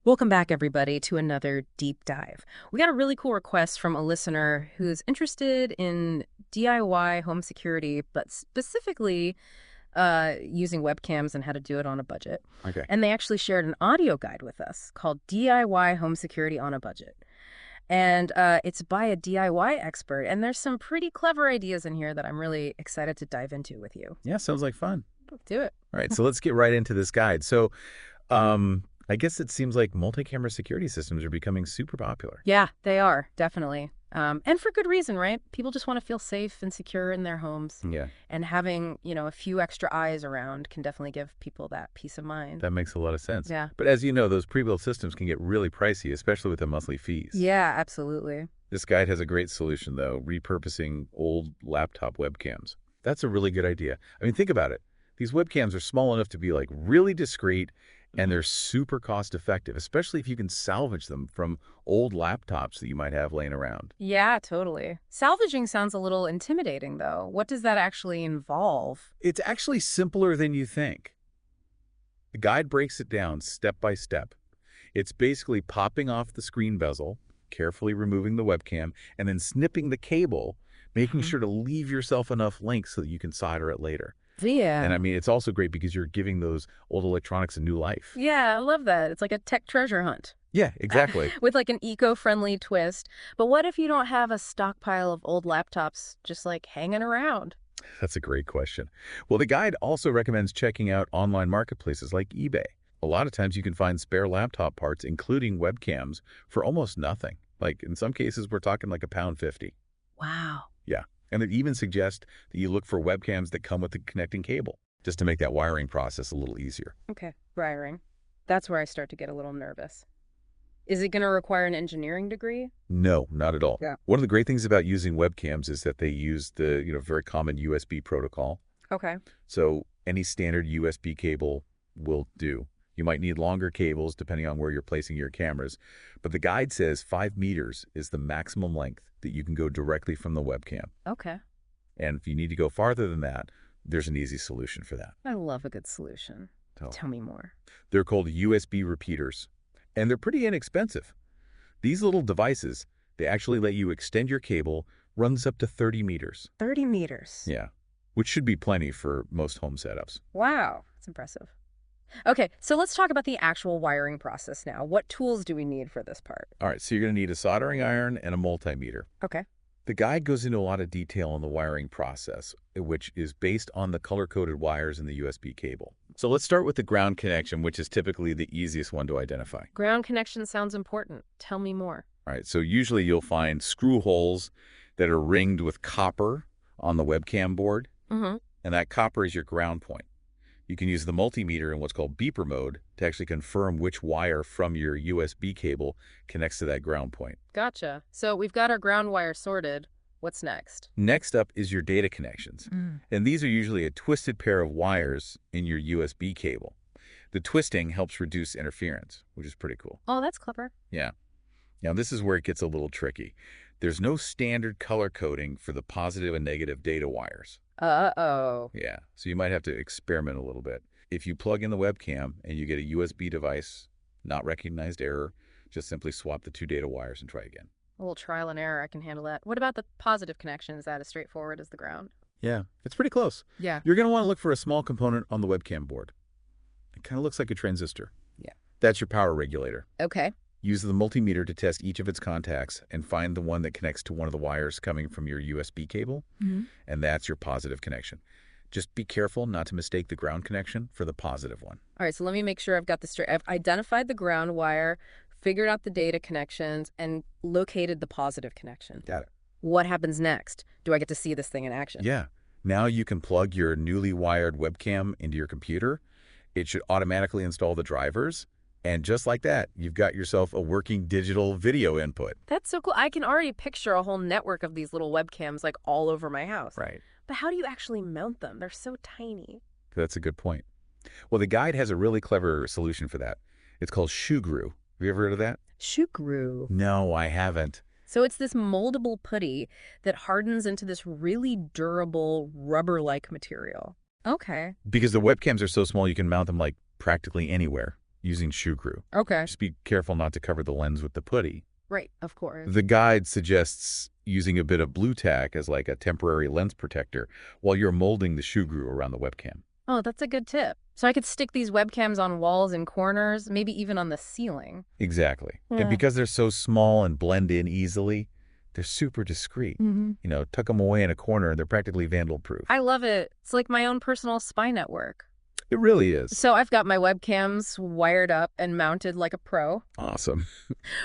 Welcome back, everybody, to another deep dive. We got a really cool request from a listener who's interested in DIY home security, but specifically using webcams and how to do it on a budget. Okay. And they actually shared an audio guide with us called DIY Home Security on a Budget. And it's by a DIY expert. And there's some pretty clever ideas in here that I'm really excited to dive into with you. Yeah, sounds like fun. Let's do it. All right, so let's get right into this guide. I guess it seems like multi-camera security systems are becoming super popular. Yeah, they are, definitely. And for good reason, right? People just want to feel safe and secure in their homes. Yeah, And having, a few extra eyes around can definitely give people that peace of mind. that makes a lot of sense. Yeah. But as you know, those pre-built systems can get really pricey, especially with the monthly fees. Yeah, absolutely. This guide has a great solution, though, repurposing old laptop webcams. That's a really good idea. I mean, think about it. These webcams are small enough to be like really discreet, and they're super cost effective, especially if you can salvage them from old laptops that you might have laying around. Yeah, totally. Salvaging sounds a little intimidating, though. What does that actually involve? It's actually simpler than you think. The guide breaks it down step by step. It's basically popping off the screen bezel, carefully removing the webcam, and then snipping the cable, making sure to leave yourself enough links so that you can solder it later. And Yeah. I mean, it's also great because you're giving those old electronics a new life. Yeah, I love that. It's like a tech treasure hunt Yeah, exactly. with like an eco-friendly twist. But what if you don't have a stockpile of old laptops just like hanging around? That's a great question. Well, the guide also recommends checking out online marketplaces like eBay. A lot of times you can find spare laptop parts, including webcams, for almost nothing. Like in some cases, we're talking like £1.50. Wow. Yeah. And it even suggests that you look for webcams that come with the connecting cable, just to make that wiring process a little easier. Okay, wiring. That's where I start to get a little nervous. Is it going to require an engineering degree? No, not at all. Yeah. One of the great things about using webcams is that they use the, very common USB protocol. Okay. So any standard USB cable will do. You might need longer cables depending on where you're placing your cameras, but the guide says 5 meters is the maximum length that you can go directly from the webcam. Okay. And if you need to go farther than that, there's an easy solution for that. I love a good solution. So Tell me more. they're called USB repeaters, and they're pretty inexpensive. These little devices, they actually let you extend your cable, runs up to 30 meters. 30 meters. Yeah, which should be plenty for most home setups. Wow, that's impressive. Okay, so let's talk about the actual wiring process now. What tools do we need for this part? All right, so you're going to need a soldering iron and a multimeter. Okay. The guide goes into a lot of detail on the wiring process, which is based on the color-coded wires in the USB cable. So let's start with the ground connection, which is typically the easiest one to identify. Ground connection sounds important. Tell me more. All right, so usually you'll find screw holes that are ringed with copper on the webcam board, Mm-hmm. and that copper is your ground point. You can use the multimeter in what's called beeper mode to actually confirm which wire from your USB cable connects to that ground point. Gotcha. So we've got our ground wire sorted. What's next? Next up is your data connections. And these are usually a twisted pair of wires in your USB cable. The twisting helps reduce interference, which is pretty cool. Oh, that's clever. Yeah. Now, this is where it gets a little tricky. There's no standard color coding for the positive and negative data wires. Uh-oh. Yeah, so you might have to experiment a little bit. If you plug in the webcam and you get a USB device, not recognized error, just simply swap the two data wires and try again. A little trial and error. I can handle that. What about the positive connection? Is that as straightforward as the ground? Yeah, it's pretty close. Yeah. You're going to want to look for a small component on the webcam board. It kind of looks like a transistor. Yeah. That's your power regulator. Okay. Use the multimeter to test each of its contacts and find the one that connects to one of the wires coming from your USB cable, and that's your positive connection. Just be careful not to mistake the ground connection for the positive one. All right, so let me make sure I've got this straight. I've identified the ground wire, figured out the data connections, and located the positive connection. Got it. What happens next? Do I get to see this thing in action? Yeah. Now you can plug your newly wired webcam into your computer. It should automatically install the drivers. And just like that, you've got yourself a working digital video input. That's so cool. I can already picture a whole network of these little webcams like all over my house. Right. But how do you actually mount them? They're so tiny. That's a good point. Well, the guide has a really clever solution for that. It's called Shoegrew. Have you ever heard of that? Shoegrew. No, I haven't. So it's this moldable putty that hardens into this really durable rubber-like material. Okay. Because the webcams are so small, you can mount them like practically anywhere. using shoe glue. Okay. Just be careful not to cover the lens with the putty. Right, of course. The guide suggests using a bit of blue tack as like a temporary lens protector while you're molding the shoe glue around the webcam. Oh, that's a good tip. So I could stick these webcams on walls and corners, maybe even on the ceiling. Exactly. Yeah. And because they're so small and blend in easily, they're super discreet. Mm-hmm. You know, tuck them away in a corner and they're practically vandal-proof. I love it. It's like my own personal spy network. It really is. So I've got my webcams wired up and mounted like a pro. Awesome.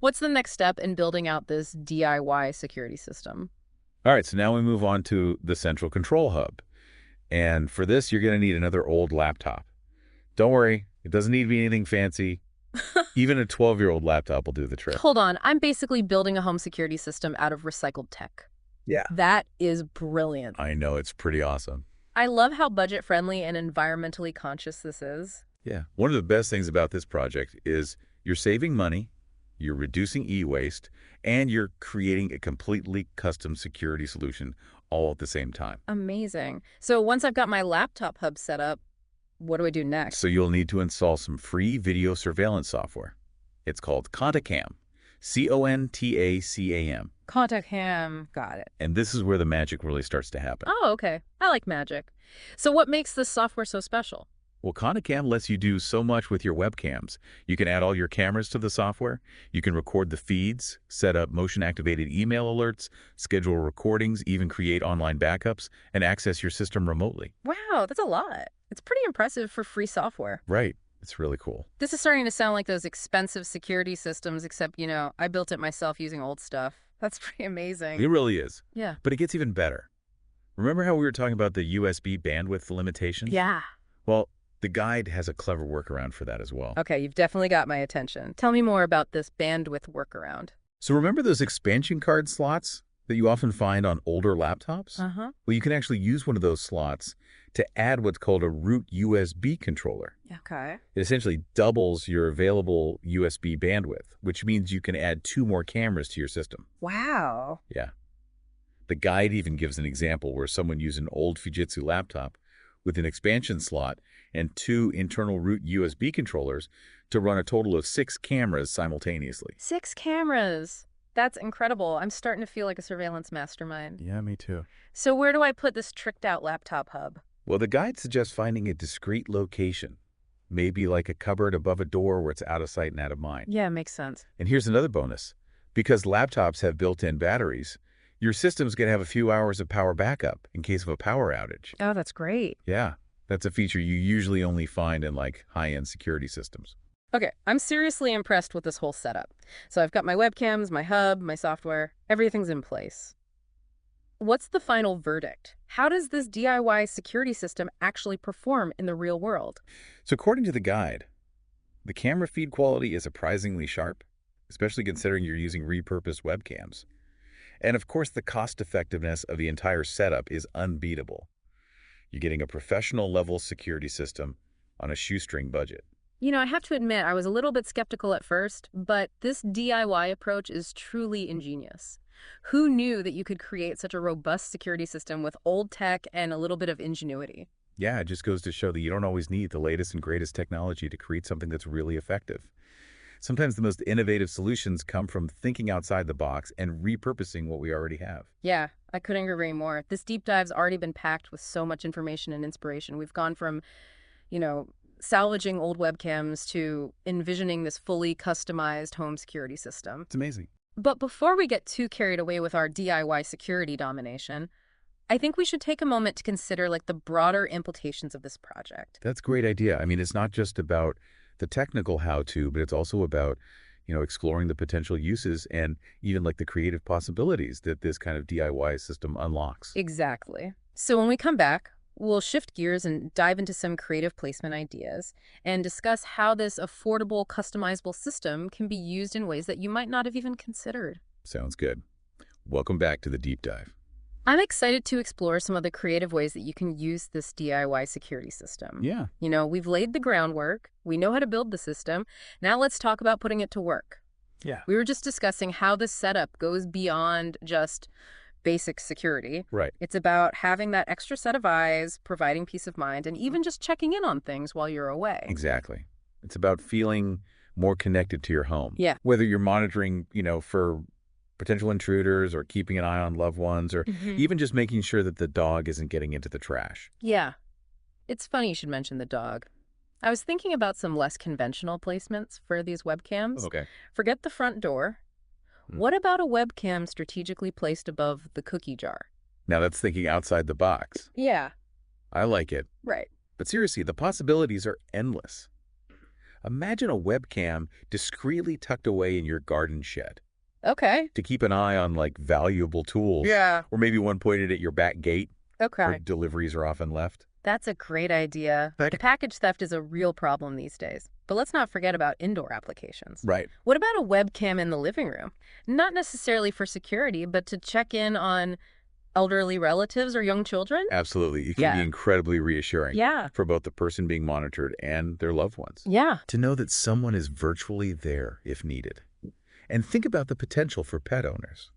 What's the next step in building out this DIY security system? All right, so now we move on to the central control hub. And for this, you're going to need another old laptop. Don't worry, it doesn't need to be anything fancy. Even a 12-year-old laptop will do the trick. Hold on, I'm basically building a home security system out of recycled tech. Yeah. That is brilliant. I know, it's pretty awesome. I love how budget-friendly and environmentally conscious this is. Yeah. One of the best things about this project is you're saving money, you're reducing e-waste, and you're creating a completely custom security solution all at the same time. Amazing. So once I've got my laptop hub set up, what do I do next? So you'll need to install some free video surveillance software. It's called ContaCam, CONTACAM. ContaCam. Got it. And this is where the magic really starts to happen. Oh, okay. I like magic. So what makes this software so special? Well, ContaCam lets you do so much with your webcams. You can add all your cameras to the software. You can record the feeds, set up motion-activated email alerts, schedule recordings, even create online backups, and access your system remotely. Wow, that's a lot. It's pretty impressive for free software. Right. It's really cool. This is starting to sound like those expensive security systems, except, I built it myself using old stuff. That's pretty amazing. It really is. Yeah. But it gets even better. Remember how we were talking about the USB bandwidth limitation? Yeah. Well, the guide has a clever workaround for that as well. Okay, you've definitely got my attention. Tell me more about this bandwidth workaround. So remember those expansion card slots that you often find on older laptops? Uh-huh. Well, you can actually use one of those slots to add what's called a root USB controller. Okay. It essentially doubles your available USB bandwidth, which means you can add 2 more cameras to your system. Wow. Yeah. The guide even gives an example where someone used an old Fujitsu laptop with an expansion slot and 2 internal root USB controllers to run a total of 6 cameras simultaneously. 6 cameras. That's incredible. I'm starting to feel like a surveillance mastermind. Yeah, me too. So where do I put this tricked out laptop hub? Well, the guide suggests finding a discrete location, maybe like a cupboard above a door where it's out of sight and out of mind. Yeah, makes sense. And here's another bonus. Because laptops have built-in batteries, your system's going to have a few hours of power backup in case of a power outage. Oh, that's great. Yeah, that's a feature you usually only find in like high-end security systems. Okay, I'm seriously impressed with this whole setup. So I've got my webcams, my hub, my software, everything's in place. What's the final verdict? How does this DIY security system actually perform in the real world? So according to the guide, the camera feed quality is surprisingly sharp, especially considering you're using repurposed webcams. And of course, the cost-effectiveness of the entire setup is unbeatable. You're getting a professional-level security system on a shoestring budget. I have to admit, I was a little bit skeptical at first, but this DIY approach is truly ingenious. Who knew that you could create such a robust security system with old tech and a little bit of ingenuity? Yeah, it just goes to show that you don't always need the latest and greatest technology to create something that's really effective. Sometimes the most innovative solutions come from thinking outside the box and repurposing what we already have. Yeah, I couldn't agree more. This deep dive's already been packed with so much information and inspiration. We've gone from, salvaging old webcams to envisioning this fully customized home security system. It's amazing. But before we get too carried away with our DIY security domination, I think we should take a moment to consider the broader implications of this project. That's a great idea. I mean, it's not just about the technical how-to, but it's also about, exploring the potential uses and even the creative possibilities that this kind of DIY system unlocks. Exactly. So when we come back, we'll shift gears and dive into some creative placement ideas and discuss how this affordable, customizable system can be used in ways that you might not have even considered. Sounds good. Welcome back to the deep dive. I'm excited to explore some of the creative ways that you can use this DIY security system. Yeah. We've laid the groundwork. We know how to build the system. Now let's talk about putting it to work. Yeah. We were just discussing how this setup goes beyond just basic security. Right. It's about having that extra set of eyes, providing peace of mind, and even just checking in on things while you're away. Exactly. It's about feeling more connected to your home. Yeah. Whether you're monitoring, for potential intruders or keeping an eye on loved ones or even just making sure that the dog isn't getting into the trash. Yeah. It's funny you should mention the dog. I was thinking about some less conventional placements for these webcams. Okay. Forget the front door. What about a webcam strategically placed above the cookie jar? Now that's thinking outside the box. Yeah. I like it. Right. But seriously, the possibilities are endless. Imagine a webcam discreetly tucked away in your garden shed Okay. to keep an eye on, valuable tools. Yeah. Or maybe one pointed at your back gate Okay. where deliveries are often left. That's a great idea. Package theft is a real problem these days. But let's not forget about indoor applications. Right. What about a webcam in the living room? Not necessarily for security, but to check in on elderly relatives or young children? Absolutely. It can be incredibly reassuring Yeah. for both the person being monitored and their loved ones. Yeah. To know that someone is virtually there if needed. And think about the potential for pet owners.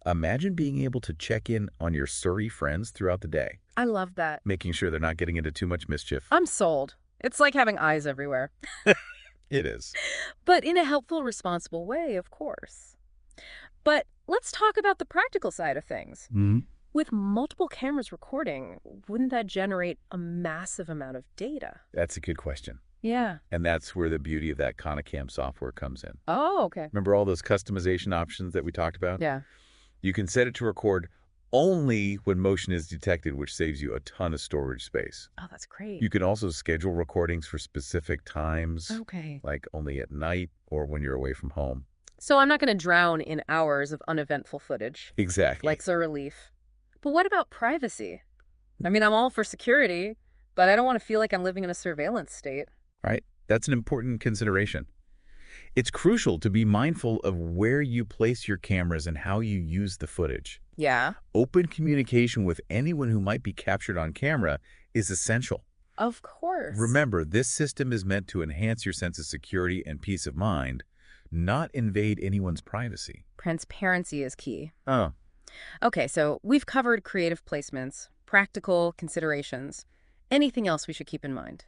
Imagine being able to check in on your Surrey friends throughout the day, I love that. making sure they're not getting into too much mischief. I'm sold. It's like having eyes everywhere. It is. But in a helpful, responsible way, of course. But let's talk about the practical side of things. With multiple cameras recording, wouldn't that generate a massive amount of data? That's a good question. Yeah. And that's where the beauty of that Conacam software comes in. Oh, okay. Remember all those customization options that we talked about? Yeah. You can set it to record only when motion is detected, which saves you a ton of storage space. Oh, that's great. You can also schedule recordings for specific times, Okay. like only at night or when you're away from home. So I'm not going to drown in hours of uneventful footage. Exactly. Like a relief. But what about privacy? I mean, I'm all for security, but I don't want to feel like I'm living in a surveillance state. Right? That's an important consideration. It's crucial to be mindful of where you place your cameras and how you use the footage. Yeah. Open communication with anyone who might be captured on camera is essential. Of course. Remember, this system is meant to enhance your sense of security and peace of mind, not invade anyone's privacy. Transparency is key. Oh, Okay, so we've covered creative placements, practical considerations. Anything else we should keep in mind?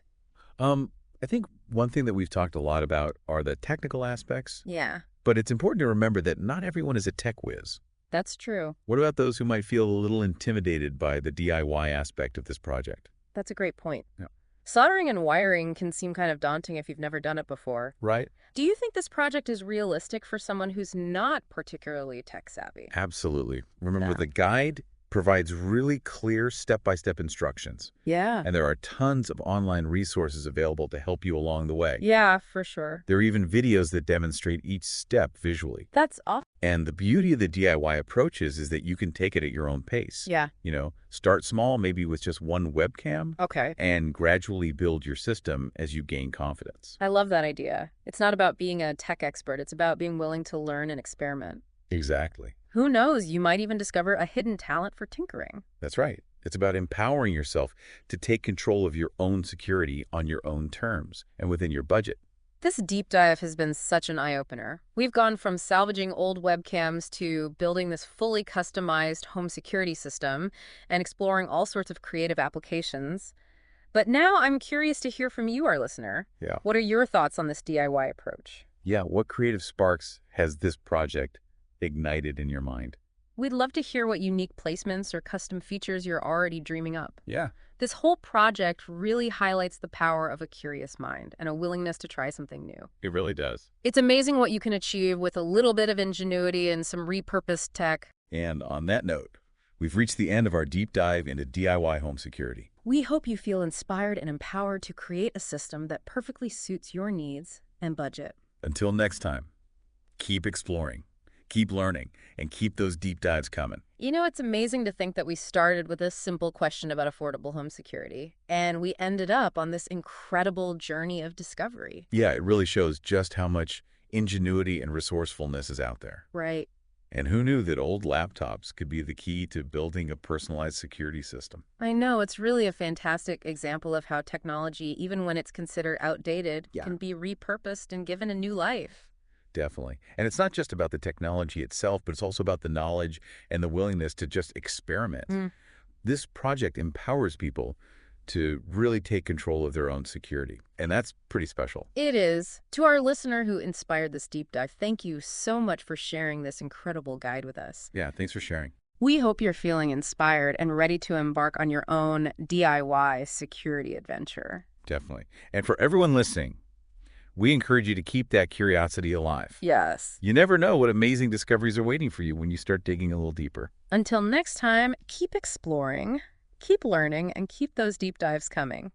I think one thing that we've talked a lot about are the technical aspects, Yeah, but it's important to remember that not everyone is a tech whiz. that's true. What about those who might feel a little intimidated by the DIY aspect of this project? That's a great point. Yeah. Soldering and wiring can seem kind of daunting if you've never done it before. Right? Do you think this project is realistic for someone who's not particularly tech savvy? Absolutely. Remember, Yeah. the guide provides really clear step-by-step instructions, Yeah. and there are tons of online resources available to help you along the way. Yeah, for sure. There are even videos that demonstrate each step visually. That's awesome. And the beauty of the DIY approaches is that you can take it at your own pace. Yeah. Start small, maybe with just one webcam, Okay. and gradually build your system as you gain confidence. I love that idea. It's not about being a tech expert. It's about being willing to learn and experiment. Exactly. Who knows? You might even discover a hidden talent for tinkering. That's right. It's about empowering yourself to take control of your own security on your own terms and within your budget. This deep dive has been such an eye-opener. We've gone from salvaging old webcams to building this fully customized home security system and exploring all sorts of creative applications. But now I'm curious to hear from you, our listener. Yeah. What are your thoughts on this DIY approach? Yeah, what creative sparks has this project ignited in your mind? We'd love to hear what unique placements or custom features you're already dreaming up. Yeah. This whole project really highlights the power of a curious mind and a willingness to try something new. It really does. It's amazing what you can achieve with a little bit of ingenuity and some repurposed tech. And on that note, we've reached the end of our deep dive into DIY home security. We hope you feel inspired and empowered to create a system that perfectly suits your needs and budget. Until next time, keep exploring, keep learning, and keep those deep dives coming. You know, it's amazing to think that we started with a simple question about affordable home security, and we ended up on this incredible journey of discovery. Yeah, it really shows just how much ingenuity and resourcefulness is out there. Right. And who knew that old laptops could be the key to building a personalized security system? I know, it's really a fantastic example of how technology, even when it's considered outdated, can be repurposed and given a new life. Definitely. And it's not just about the technology itself, but it's also about the knowledge and the willingness to just experiment. This project empowers people to really take control of their own security. And that's pretty special. It is. To our listener who inspired this deep dive, thank you so much for sharing this incredible guide with us. Yeah, thanks for sharing. We hope you're feeling inspired and ready to embark on your own DIY security adventure. Definitely. And for everyone listening, we encourage you to keep that curiosity alive. Yes. You never know what amazing discoveries are waiting for you when you start digging a little deeper. Until next time, keep exploring, keep learning, and keep those deep dives coming.